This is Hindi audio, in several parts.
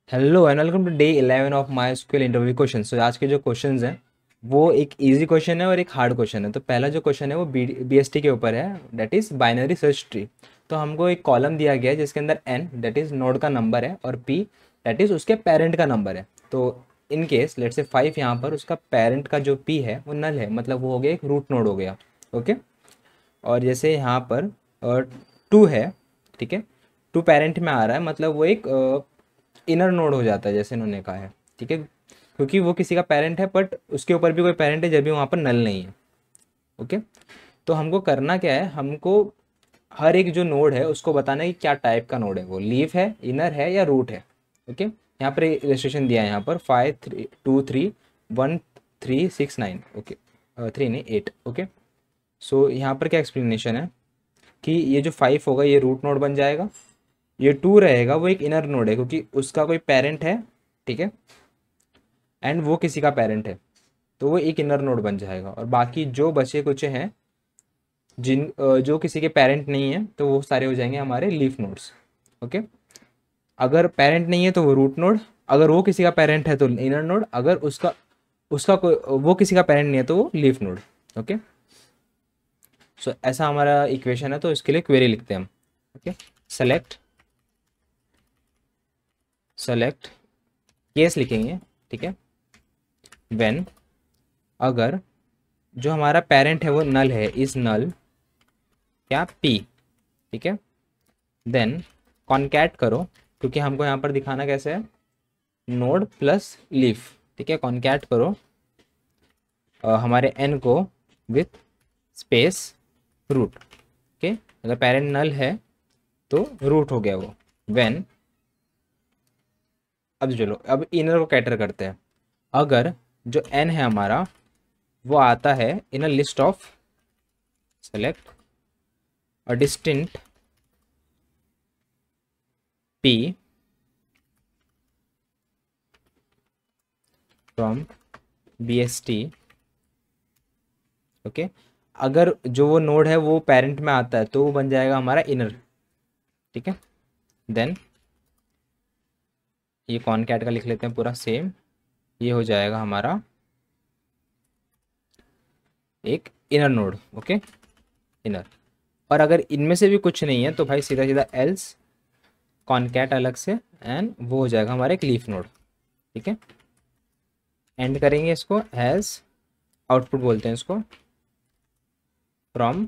Hello and welcome to day 11 of my school interview question. तो आज के जो क्वेश्चंस हैं वो एक इजी क्वेश्चन है और एक हार्ड क्वेश्चन है। तो पहला जो क्वेश्चन है वो बीएसटी के ऊपर है, that is binary search tree. तो हमको एक कॉलम दिया गया है जिसके अंदर एन दैट इज नोड का नंबर है और पी दैट इज उसके पेरेंट का नंबर है। तो इन केस लेट से 5 यहाँ पर उसका पेरेंट का जो पी है वो नल है, मतलब वो हो गया एक रूट नोड हो गया। ओके। और जैसे यहाँ पर 2 है, ठीक है, 2 पेरेंट में आ रहा है, मतलब वो एक इनर नोड हो जाता है जैसे इन्होंने कहा है। ठीक है, क्योंकि वो किसी का पेरेंट है बट उसके ऊपर भी कोई पेरेंट है जब भी वहाँ पर नल नहीं है। ओके। तो हमको करना क्या है, हमको हर एक जो नोड है उसको बताना है कि क्या टाइप का नोड है, वो लीफ है, इनर है या रूट है। ओके, यहाँ पर इलस्ट्रेशन दिया है, यहाँ पर 5 3 2 3 1 3 6 9। ओके, 3 नहीं 8। ओके। सो यहाँ पर क्या एक्सप्लेनेशन है कि ये जो 5 होगा ये रूट नोड बन जाएगा, ये 2 रहेगा वो एक इनर नोड है क्योंकि उसका कोई पेरेंट है, ठीक है, एंड वो किसी का पेरेंट है, तो वो एक इनर नोड बन जाएगा। और बाकी जो बचे कुछ हैं जो किसी के पेरेंट नहीं है तो वो सारे हो जाएंगे हमारे लीफ नोड्स। ओके। अगर पेरेंट नहीं है तो वो रूट नोड, अगर वो किसी का पेरेंट है तो इनर नोड, अगर उसका उसका कोई वो किसी का पेरेंट नहीं है तो वो लीफ नोड। ओके। सो ऐसा हमारा इक्वेशन है, तो इसके लिए क्वेरी लिखते हैं हम। ओके। सेलेक्ट सेलेक्ट केस लिखेंगे, ठीक है, व्हेन अगर जो हमारा पेरेंट है वो नल है, इज नल क्या पी, ठीक है, देन कॉन्कैट करो, क्योंकि हमको यहाँ पर दिखाना कैसे है, नोड प्लस लीफ। ठीक है, कॉन्कैट करो हमारे एन को विथ स्पेस रूट। ओके, अगर पेरेंट नल है तो रूट हो गया वो। व्हेन, अब चलो अब इनर को कैटर करते हैं। अगर जो एन है हमारा वो आता है in a list of, select a distinct p from bst। Okay, अगर जो वो नोड है वो पेरेंट में आता है तो वो बन जाएगा हमारा इनर। ठीक है, देन ये कॉनकैट का लिख लेते हैं पूरा सेम, ये हो जाएगा हमारा एक इनर नोड। Okay, inner. और अगर इनमें से भी कुछ नहीं है तो भाई सीधा सीधा एल्स कॉनकैट अलग से, एंड वो हो जाएगा हमारा एक लीफ नोड। ठीक है, एंड करेंगे इसको एज आउटपुट बोलते हैं इसको, फ्रॉम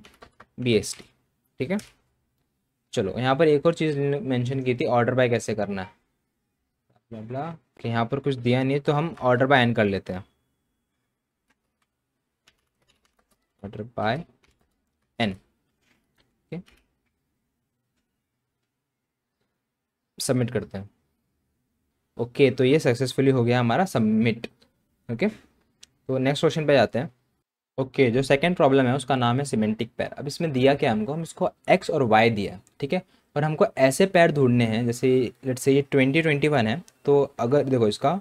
bst। ठीक है, चलो यहाँ पर एक और चीज़ मेंशन की थी, ऑर्डर बाय कैसे करना है, ब्ला ब्ला, कि यहाँ पर कुछ दिया नहीं है तो हम ऑर्डर बाय एन कर लेते हैं। Order by N. Okay, submit करते हैं। ओके, तो ये सक्सेसफुली हो गया हमारा सबमिट। ओके, तो नेक्स्ट क्वेश्चन पे जाते हैं। ओके, जो सेकंड प्रॉब्लम है उसका नाम है सिमेंटिक पैर। अब इसमें दिया क्या हमको, हम इसको एक्स और वाई दिया है, ठीक है, और हमको ऐसे पैर ढूंढने हैं जैसे लेट्स से ये 2021 है, तो अगर देखो इसका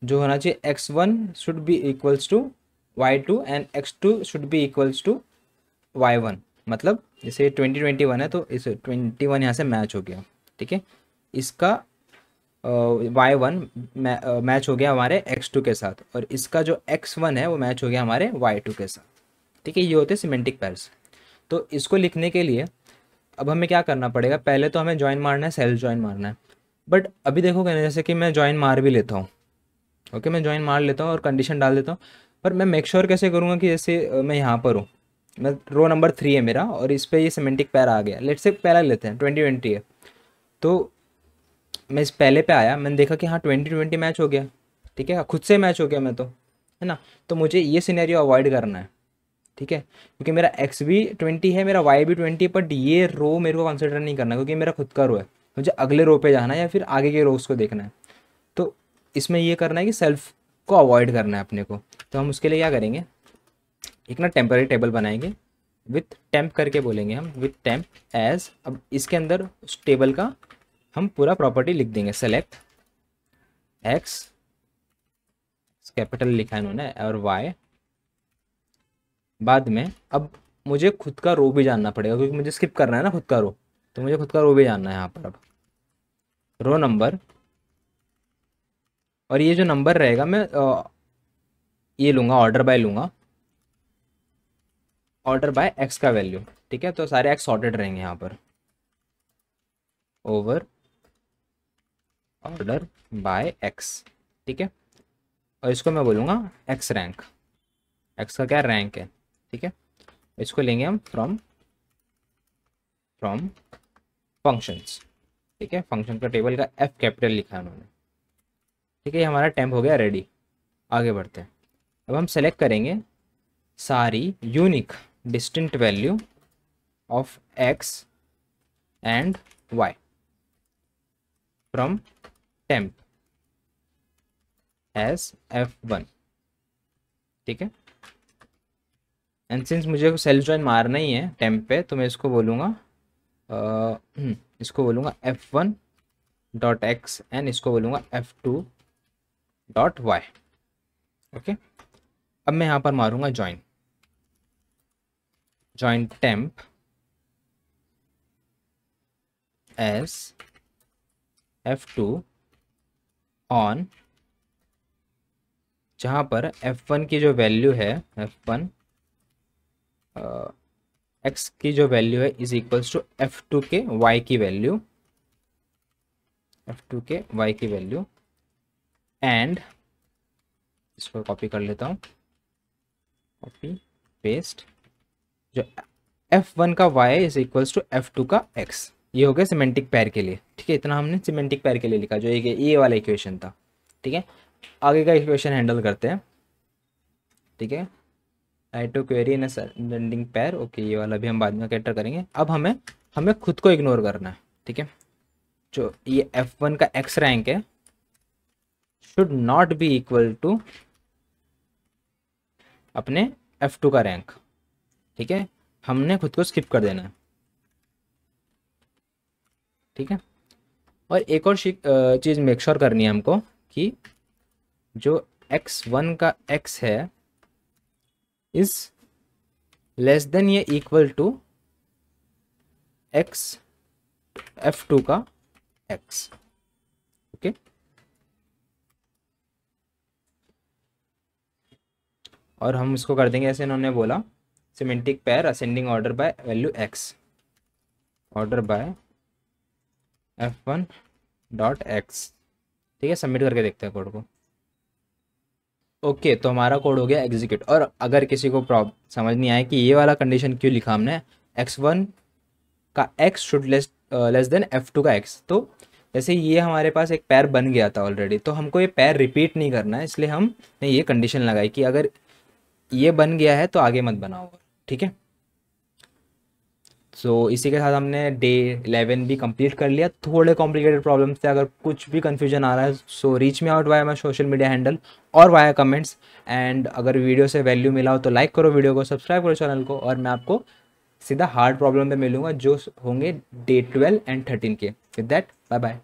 जो होना चाहिए x1 should be equals to y2 and x2 should be equals to y1। मतलब जैसे 2021 है तो इस 21 यहाँ से मैच हो गया, ठीक है, इसका y1 मैच हो गया हमारे x2 के साथ, और इसका जो x1 है वो मैच हो गया हमारे y2 के साथ। ठीक है, ये होते हैं सिमेंटिक पैर्स। तो इसको लिखने के लिए अब हमें क्या करना पड़ेगा, पहले तो हमें जॉइन मारना है, सेल्फ जॉइन मारना है। बट अभी देखो कहने जैसे कि मैं जॉइन मार भी लेता हूँ। ओके, मैं जॉइन मार लेता हूँ और कंडीशन डाल देता हूँ, पर मैं मेक श्योर कैसे करूँगा कि जैसे मैं यहाँ पर हूँ, मैं रो नंबर 3 है मेरा और इस पर ये सिमेंटिक पैर आ गया, लेट से पहला लेते हैं 2020 है, तो मैं इस पहले पे आया, मैंने देखा कि हाँ 2020 मैच हो गया, ठीक है, खुद से मैच हो गया मैं तो, है ना। तो मुझे ये सिनेरियो अवॉइड करना है, ठीक है, क्योंकि मेरा एक्स भी 20 है, मेरा वाई भी 20 है, बट ये रो मेरे को कंसिडर नहीं करना क्योंकि मेरा खुद का रो है, मुझे अगले रो पे जाना है या फिर आगे के रोज को देखना है। तो इसमें ये करना है कि सेल्फ को अवॉइड करना है अपने को। तो हम उसके लिए क्या करेंगे, एक ना टेम्पररी टेबल बनाएंगे, विथ टेम्प करके बोलेंगे हम, विथ टेम्प एज। अब इसके अंदर उस टेबल का हम पूरा प्रॉपर्टी लिख देंगे, सेलेक्ट एक्स, कैपिटल लिखा है इन्होंने, और वाई। बाद में अब मुझे खुद का रो भी जानना पड़ेगा क्योंकि मुझे स्किप करना है ना खुद का रो, तो मुझे खुद का रो भी जानना है यहाँ पर। अब रो नंबर और ये जो नंबर रहेगा मैं ये लूँगा, ऑर्डर बाय लूँगा, ऑर्डर बाय एक्स का वैल्यू। ठीक है, तो सारे एक्स सॉर्टेड रहेंगे यहाँ पर, ओवर ऑर्डर बाय एक्स। ठीक है, और इसको मैं बोलूँगा एक्स रैंक, एक्स का क्या रैंक है। ठीक है, इसको लेंगे हम फ्रॉम फंक्शंस। ठीक है, फंक्शन का टेबल का एफ कैपिटल लिखा है उन्होंने। ठीक है, ये हमारा टेम्प हो गया रेडी। आगे बढ़ते हैं। अब हम सेलेक्ट करेंगे सारी unique distinct value of X and Y from temp as F1। ठीक है, एंड सिंस मुझे सेल्फ जॉइन मारना ही है टेम्प पे, तो मैं इसको बोलूँगा इसको बोलूँगा F1 डॉट एक्स एंड इसको बोलूँगा F2 डॉट वाई। ओके, अब मैं यहाँ पर मारूँगा join temp as F2 on, जहाँ पर F1 की जो वैल्यू है, F1 एक्स की जो वैल्यू है इज इक्वल्स टू F2 के y की वैल्यू, F2 के y की वैल्यू। एंड इसको कॉपी कर लेता हूँ, कॉपी पेस्ट, जो F1 का y is equals to F2 का x। ये हो गया सिमेंटिक पैर के लिए। ठीक है, इतना हमने सिमेंटिक पैर के लिए लिखा, जो ये वाला इक्वेशन था। ठीक है, आगे का इक्वेशन हैंडल करते हैं। ठीक है, आई टू क्वेरी इन असेंडिंग पैर। ओके, ये वाला भी हम बाद में कैटर करेंगे। अब हमें खुद को इग्नोर करना है। ठीक है, जो ये F1 का x रैंक है should not be equal to अपने F2 का रैंक। ठीक है, हमने खुद को स्किप कर देना है। ठीक है, और एक और चीज़ मेक श्योर करनी है हमको कि जो x1 का x है इज लेस देन या इक्वल टू x F2 का x। ओके, और हम इसको कर देंगे ऐसे इन्होंने बोला, सिमेंटिक पैर ascending order by value x, order by F1 dot x. ठीक है, सबमिट करके देखते हैं कोड को। ओके, तो हमारा कोड हो गया एग्जीक्यूट। और अगर किसी को प्रॉब्लम समझ नहीं आया कि ये वाला कंडीशन क्यों लिखा हमने, x1 का x should less than F2 का x, तो जैसे ये हमारे पास एक पैर बन गया था ऑलरेडी, तो हमको ये पैर रिपीट नहीं करना है, इसलिए हमने ये कंडीशन लगाई कि अगर ये बन गया है तो आगे मत बनाओ। ठीक है, सो इसी के साथ हमने डे 11 भी कंप्लीट कर लिया। थोड़े कॉम्प्लिकेटेड प्रॉब्लम्स थे, अगर कुछ भी कन्फ्यूजन आ रहा है सो reach me out via my social media handle और वाया कमेंट्स। एंड अगर वीडियो से वैल्यू मिला हो तो लाइक करो वीडियो को, सब्सक्राइब करो चैनल को, और मैं आपको सीधा हार्ड प्रॉब्लम पे मिलूंगा जो होंगे डे 12 एंड 13 के। With that bye bye.